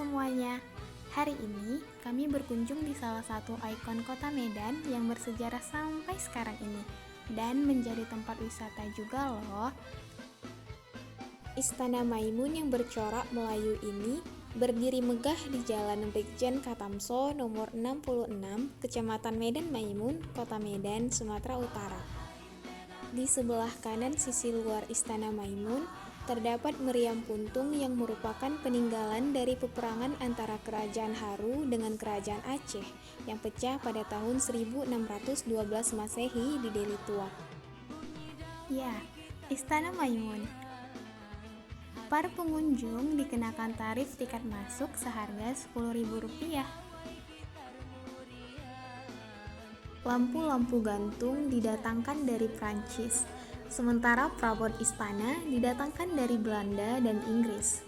semuanya. Hari ini kami berkunjung di salah satu ikon kota Medan yang bersejarah sampai sekarang ini dan menjadi tempat wisata juga loh. Istana Maimun yang bercorak Melayu ini berdiri megah di Jalan Brigjen Katamso nomor 66, Kecamatan Medan Maimun, Kota Medan, Sumatera Utara. Di sebelah kanan sisi luar Istana Maimun terdapat meriam puntung yang merupakan peninggalan dari peperangan antara Kerajaan Haru dengan Kerajaan Aceh yang pecah pada tahun 1612 Masehi di Deli Tua. Ya, Istana Maimun. Para pengunjung dikenakan tarif tiket masuk seharga Rp10.000. Lampu-lampu gantung didatangkan dari Prancis, sementara perabot istana didatangkan dari Belanda dan Inggris.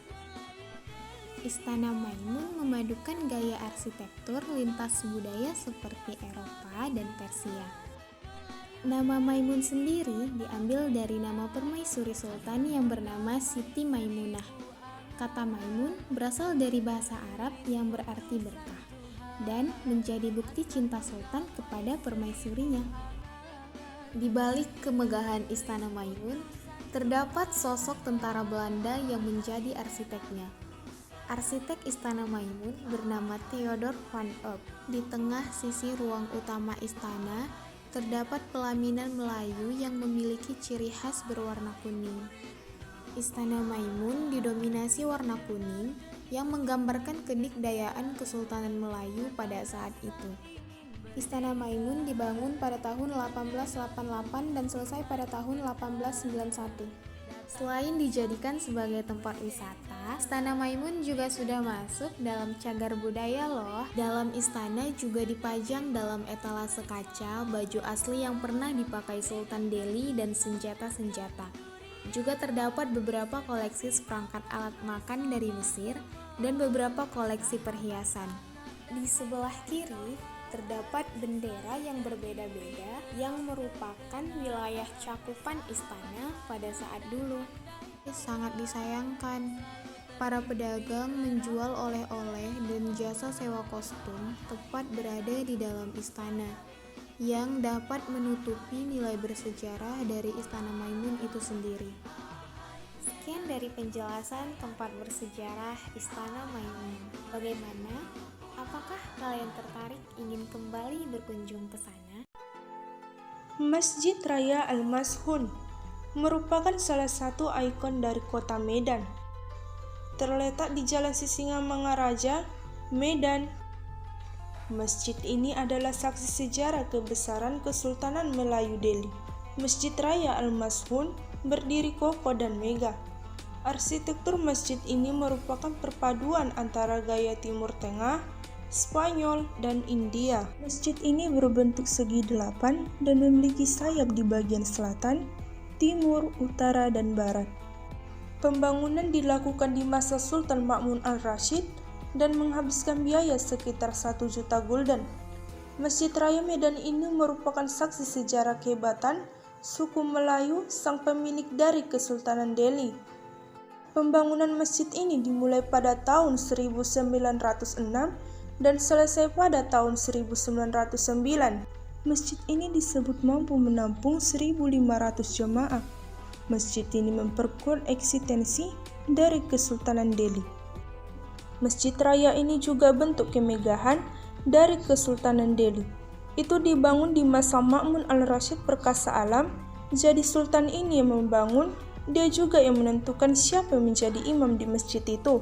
Istana Maimun memadukan gaya arsitektur lintas budaya seperti Eropa dan Persia. Nama Maimun sendiri diambil dari nama permaisuri sultan yang bernama Siti Maimunah. Kata Maimun berasal dari bahasa Arab yang berarti berkah dan menjadi bukti cinta sultan kepada permaisurinya. Di balik kemegahan Istana Maimun, terdapat sosok tentara Belanda yang menjadi arsiteknya. Arsitek Istana Maimun bernama Theodor van Eck. Di tengah sisi ruang utama istana, terdapat pelaminan Melayu yang memiliki ciri khas berwarna kuning. Istana Maimun didominasi warna kuning yang menggambarkan kenikdayaan Kesultanan Melayu pada saat itu. Istana Maimun dibangun pada tahun 1888 dan selesai pada tahun 1891. Selain dijadikan sebagai tempat wisata, Istana Maimun juga sudah masuk dalam cagar budaya loh. Dalam istana juga dipajang dalam etalase kaca baju asli yang pernah dipakai Sultan Delhi dan senjata-senjata. Juga terdapat beberapa koleksi seperangkat alat makan dari Mesir dan beberapa koleksi perhiasan. Di sebelah kiri terdapat bendera yang berbeda-beda yang merupakan wilayah cakupan istana pada saat dulu. Sangat disayangkan, para pedagang menjual oleh-oleh dan jasa sewa kostum tepat berada di dalam istana, yang dapat menutupi nilai bersejarah dari Istana Maimun itu sendiri. Sekian dari penjelasan tempat bersejarah Istana Maimun. Bagaimana? Apakah kalian tertarik ingin kembali berkunjung ke sana? Masjid Raya Al-Mashun merupakan salah satu ikon dari kota Medan. Terletak di Jalan Sisingamangaraja, Medan. Masjid ini adalah saksi sejarah kebesaran Kesultanan Melayu Delhi. Masjid Raya Al-Mashun berdiri kokoh dan megah. Arsitektur masjid ini merupakan perpaduan antara gaya Timur Tengah, Spanyol, dan India. Masjid ini berbentuk segi 8 dan memiliki sayap di bagian selatan, timur, utara, dan barat. Pembangunan dilakukan di masa Sultan Ma'mun al-Rashid dan menghabiskan biaya sekitar 1 juta gulden. Masjid Raya Medan ini merupakan saksi sejarah kehebatan suku Melayu sang pemilik dari Kesultanan Delhi. Pembangunan masjid ini dimulai pada tahun 1906 dan selesai pada tahun 1909. Masjid ini disebut mampu menampung 1.500 jemaah. Masjid ini memperkuat eksistensi dari Kesultanan Delhi. Masjid Raya ini juga bentuk kemegahan dari Kesultanan Delhi. Itu dibangun di masa Ma'mun al-Rashid perkasa alam, jadi sultan ini yang membangun, dia juga yang menentukan siapa yang menjadi imam di masjid itu.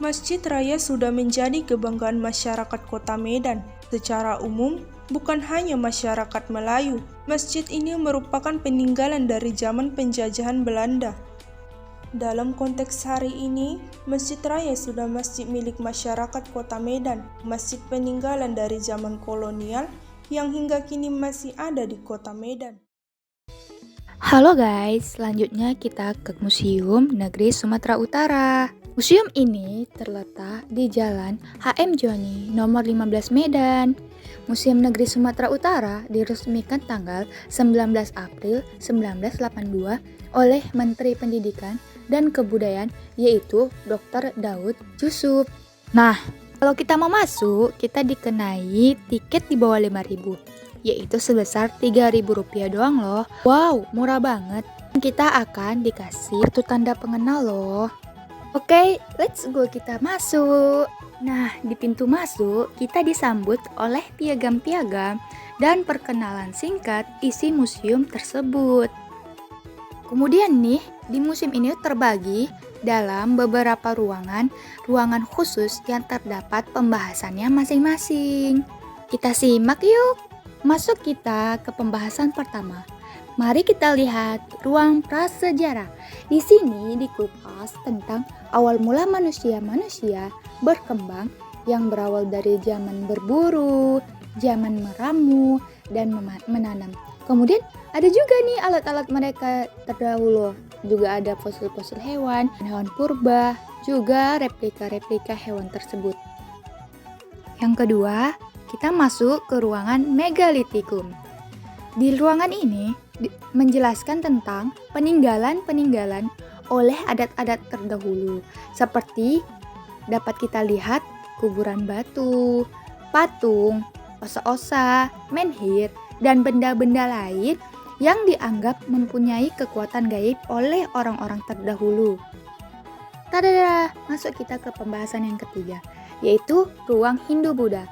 Masjid Raya sudah menjadi kebanggaan masyarakat kota Medan. Secara umum, bukan hanya masyarakat Melayu, masjid ini merupakan peninggalan dari zaman penjajahan Belanda. Dalam konteks hari ini, Masjid Raya sudah masjid milik masyarakat kota Medan, masjid peninggalan dari zaman kolonial yang hingga kini masih ada di kota Medan. Halo guys, selanjutnya kita ke Museum Negeri Sumatera Utara. Museum ini terletak di Jalan HM Joni nomor 15 Medan. Museum Negeri Sumatera Utara diresmikan tanggal 19 April 1982 oleh Menteri Pendidikan dan Kebudayaan, yaitu Dr. Daud Yusuf. Nah, kalau kita mau masuk, kita dikenai tiket di bawah 5.000, yaitu sebesar Rp3.000 doang loh. Wow, murah banget. Kita akan dikasih kartu tanda pengenal loh. Oke, let's go, kita masuk. Nah, di pintu masuk, kita disambut oleh piagam-piagam dan perkenalan singkat isi museum tersebut. Kemudian nih, di museum ini terbagi dalam beberapa ruangan khusus yang terdapat pembahasannya masing-masing. Kita simak yuk. Masuk kita ke pembahasan pertama. Mari kita lihat ruang prasejarah. Di sini dikupas tentang awal mula manusia berkembang yang berawal dari zaman berburu, zaman meramu, dan menanam. Kemudian ada juga nih alat-alat mereka terdahulu. Juga ada fosil-fosil hewan purba, juga replika-replika hewan tersebut. Yang kedua, kita masuk ke ruangan megalitikum. Di ruangan ini menjelaskan tentang peninggalan-peninggalan oleh adat-adat terdahulu. Seperti dapat kita lihat kuburan batu, patung, osa-osa, menhir, dan benda-benda lain yang dianggap mempunyai kekuatan gaib oleh orang-orang terdahulu. Tada, masuk kita ke pembahasan yang ketiga, yaitu ruang Hindu-Buddha.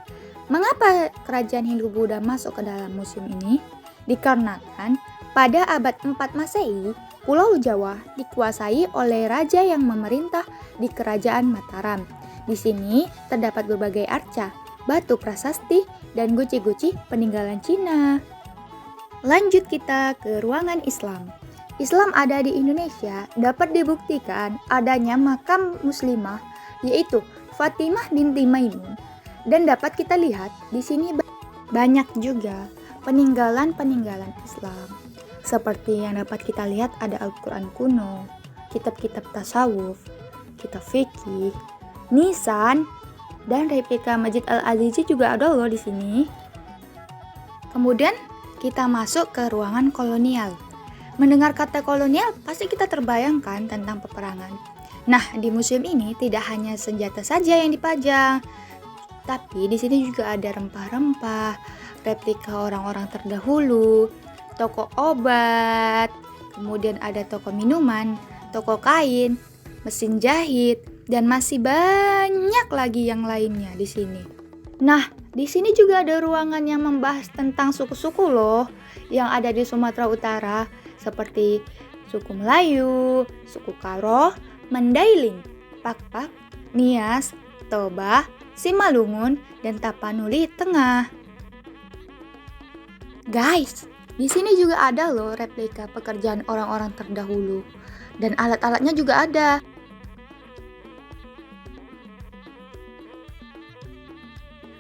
Mengapa kerajaan Hindu-Buddha masuk ke dalam museum ini? Dikarenakan pada abad 4 Masehi, Pulau Jawa dikuasai oleh raja yang memerintah di Kerajaan Mataram. Di sini terdapat berbagai arca, batu prasasti, dan guci-guci peninggalan Cina. Lanjut kita ke ruangan Islam. Islam ada di Indonesia dapat dibuktikan adanya makam muslimah, yaitu Fatimah binti Maimun, dan dapat kita lihat di sini banyak juga peninggalan-peninggalan Islam. Seperti yang dapat kita lihat ada Al-Quran kuno, kitab-kitab tasawuf, kitab fikih, nisan, dan replika Masjid Al-Azizi juga ada loh di sini. Kemudian kita masuk ke ruangan kolonial. Mendengar kata kolonial, pasti kita terbayangkan tentang peperangan. Nah, di museum ini tidak hanya senjata saja yang dipajang, tapi di sini juga ada rempah-rempah, replika orang-orang terdahulu, toko obat, kemudian ada toko minuman, toko kain, mesin jahit, dan masih banyak lagi yang lainnya di sini. Nah, di sini juga ada ruangan yang membahas tentang suku-suku loh yang ada di Sumatera Utara, seperti suku Melayu, suku Karo, Mandailing, Pakpak, Nias, Toba, Simalungun, dan Tapanuli Tengah. Guys, di sini juga ada loh replika pekerjaan orang-orang terdahulu, dan alat-alatnya juga ada.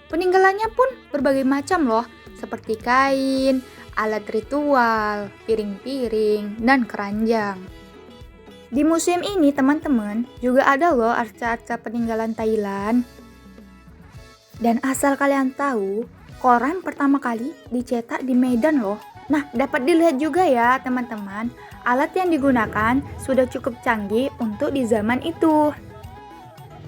Peninggalannya pun berbagai macam loh, seperti kain, alat ritual, piring-piring, dan keranjang. Di museum ini teman-teman juga ada loh arca-arca peninggalan Thailand. Dan asal kalian tahu, koran pertama kali dicetak di Medan loh. Nah, dapat dilihat juga ya teman-teman, alat yang digunakan sudah cukup canggih untuk di zaman itu.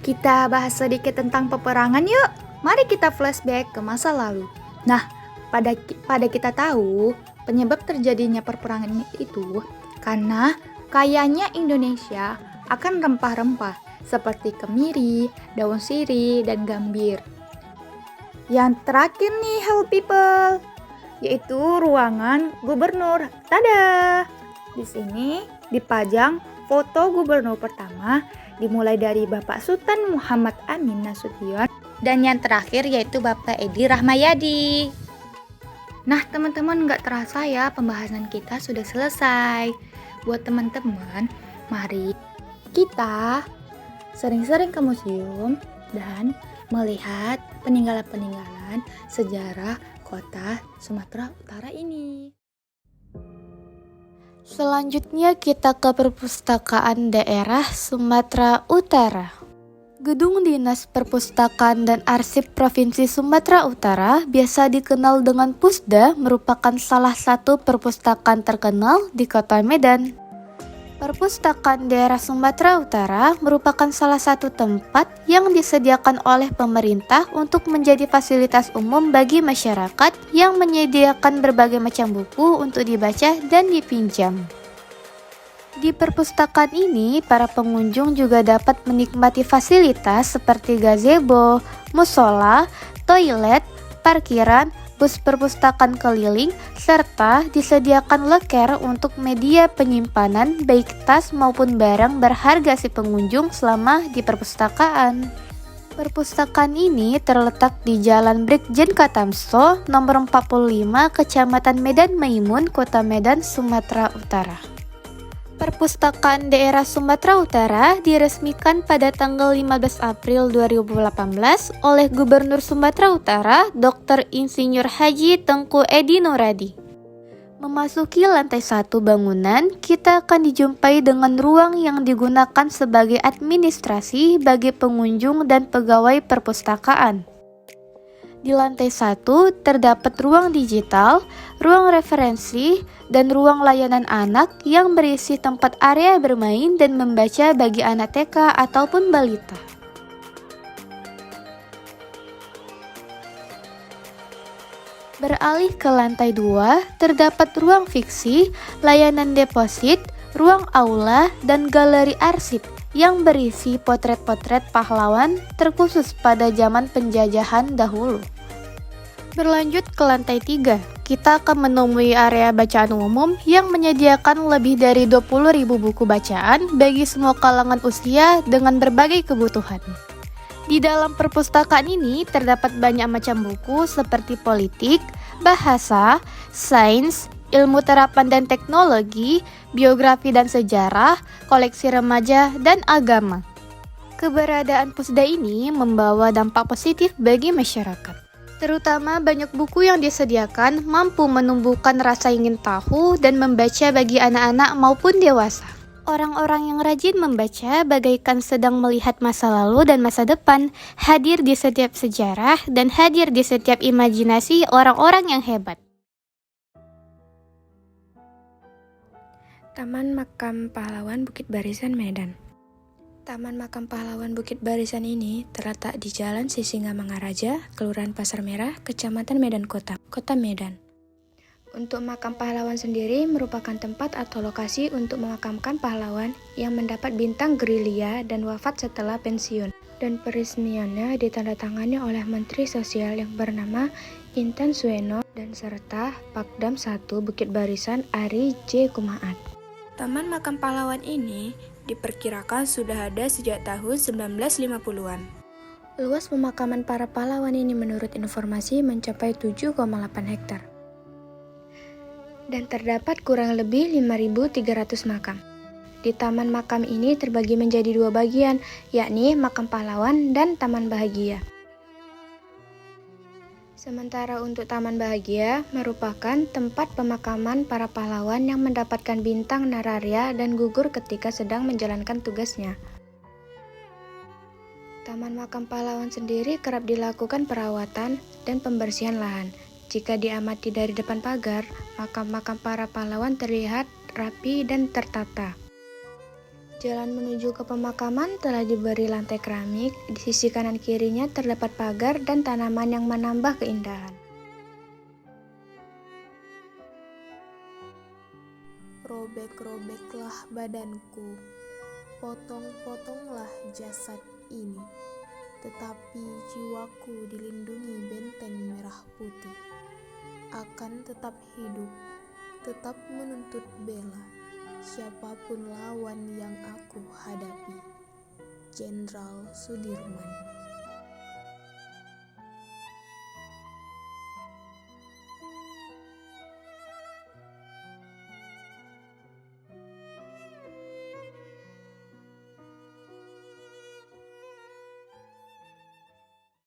Kita bahas sedikit tentang peperangan yuk. Mari kita flashback ke masa lalu. Nah, pada kita tahu penyebab terjadinya peperangan itu karena kayanya Indonesia akan rempah-rempah seperti kemiri, daun sirih, dan gambir. Yang terakhir nih, hello people, yaitu ruangan gubernur. Tada! Di sini dipajang foto gubernur pertama dimulai dari Bapak Sultan Muhammad Amin Nasution dan yang terakhir yaitu Bapak Edi Rahmayadi. Nah teman-teman, gak terasa ya pembahasan kita sudah selesai. Buat teman-teman, mari kita sering-sering ke museum dan melihat peninggalan-peninggalan sejarah kota Sumatera Utara ini. Selanjutnya kita ke perpustakaan daerah Sumatera Utara. Gedung Dinas Perpustakaan dan Arsip Provinsi Sumatera Utara, biasa dikenal dengan Pusda, merupakan salah satu perpustakaan terkenal di Kota Medan. Perpustakaan Daerah Sumatera Utara merupakan salah satu tempat yang disediakan oleh pemerintah untuk menjadi fasilitas umum bagi masyarakat yang menyediakan berbagai macam buku untuk dibaca dan dipinjam. Di perpustakaan ini, para pengunjung juga dapat menikmati fasilitas seperti gazebo, musola, toilet, parkiran, bus perpustakaan keliling, serta disediakan loker untuk media penyimpanan baik tas maupun barang berharga si pengunjung selama di perpustakaan. Perpustakaan ini terletak di Jalan Brigjen Katamso, nomor 45, Kecamatan Medan Maimun, Kota Medan, Sumatera Utara. Perpustakaan Daerah Sumatera Utara diresmikan pada tanggal 15 April 2018 oleh Gubernur Sumatera Utara Dr. Insinyur Haji Tengku Edi Nuradi. Memasuki lantai 1 bangunan, kita akan dijumpai dengan ruang yang digunakan sebagai administrasi bagi pengunjung dan pegawai perpustakaan. Di lantai 1 terdapat ruang digital, ruang referensi, dan ruang layanan anak yang berisi tempat area bermain dan membaca bagi anak TK ataupun balita. Beralih ke lantai 2, terdapat ruang fiksi, layanan deposit, ruang aula, dan galeri arsip yang berisi potret-potret pahlawan terkhusus pada zaman penjajahan dahulu. Berlanjut ke lantai 3, kita akan menemui area bacaan umum yang menyediakan lebih dari 20.000 buku bacaan bagi semua kalangan usia dengan berbagai kebutuhan. Di dalam perpustakaan ini terdapat banyak macam buku seperti politik, bahasa, sains, ilmu terapan dan teknologi, biografi dan sejarah, koleksi remaja, dan agama. Keberadaan pusda ini membawa dampak positif bagi masyarakat. Terutama banyak buku yang disediakan mampu menumbuhkan rasa ingin tahu dan membaca bagi anak-anak maupun dewasa. Orang-orang yang rajin membaca bagaikan sedang melihat masa lalu dan masa depan, hadir di setiap sejarah dan hadir di setiap imajinasi orang-orang yang hebat. Taman Makam Pahlawan Bukit Barisan Medan. Taman Makam Pahlawan Bukit Barisan ini terletak di Jalan Sisingamangaraja, Kelurahan Pasar Merah, Kecamatan Medan Kota, Kota Medan. Untuk makam pahlawan sendiri merupakan tempat atau lokasi untuk memakamkan pahlawan yang mendapat bintang gerilya dan wafat setelah pensiun. Dan peresmiannya ditandatangani oleh Menteri Sosial yang bernama Intan Sueno dan serta Pakdam 1 Bukit Barisan Ari J. Kumaat. Taman Makam Pahlawan ini diperkirakan sudah ada sejak tahun 1950-an. Luas pemakaman para pahlawan ini menurut informasi mencapai 7,8 hektar. Dan terdapat kurang lebih 5.300 makam. Di taman makam ini terbagi menjadi 2 bagian, yakni Makam Pahlawan dan Taman Bahagia. Sementara untuk Taman Bahagia merupakan tempat pemakaman para pahlawan yang mendapatkan bintang Nararya dan gugur ketika sedang menjalankan tugasnya. Taman Makam Pahlawan sendiri kerap dilakukan perawatan dan pembersihan lahan. Jika diamati dari depan pagar, makam-makam para pahlawan terlihat rapi dan tertata. Jalan menuju ke pemakaman telah diberi lantai keramik, di sisi kanan kirinya terdapat pagar dan tanaman yang menambah keindahan. Robek-robeklah badanku, potong-potonglah jasad ini, tetapi jiwaku dilindungi benteng merah putih. Akan tetap hidup, tetap menuntut bela, siapapun lawan yang aku hadapi. Jenderal Sudirman.